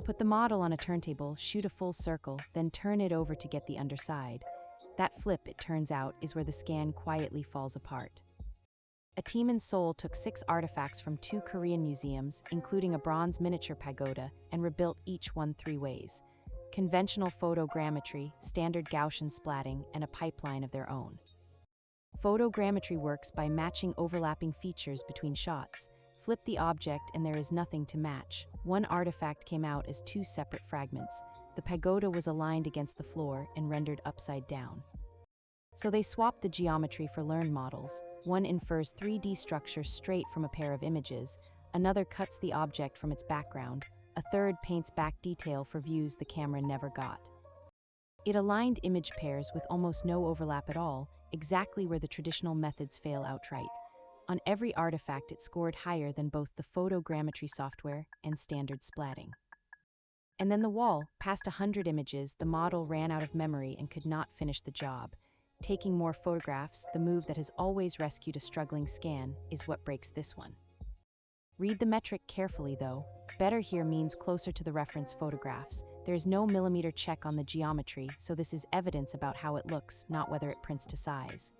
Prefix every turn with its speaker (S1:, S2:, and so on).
S1: Put the model on a turntable, shoot a full circle, then turn it over to get the underside. That flip, it turns out, is where the scan quietly falls apart. A team in Seoul took 6 artifacts from 2 Korean museums, including a bronze miniature pagoda, and rebuilt each one 3 ways: conventional photogrammetry, standard Gaussian splatting, and a pipeline of their own. Photogrammetry works by matching overlapping features between shots. Flip the object and there is nothing to match. One artifact came out as 2 separate fragments. The pagoda was aligned against the floor and rendered upside down. So they swapped the geometry for learned models. One infers 3D structure straight from a pair of images, another cuts the object from its background, a third paints back detail for views the camera never got. It aligned image pairs with almost no overlap at all, exactly where the traditional methods fail outright. On every artifact, it scored higher than both the photogrammetry software and standard splatting. And then the wall, past 100 images, the model ran out of memory and could not finish the job. Taking more photographs, the move that has always rescued a struggling scan, is what breaks this one. Read the metric carefully though. Better here means closer to the reference photographs. There is no millimeter check on the geometry, so this is evidence about how it looks, not whether it prints to size.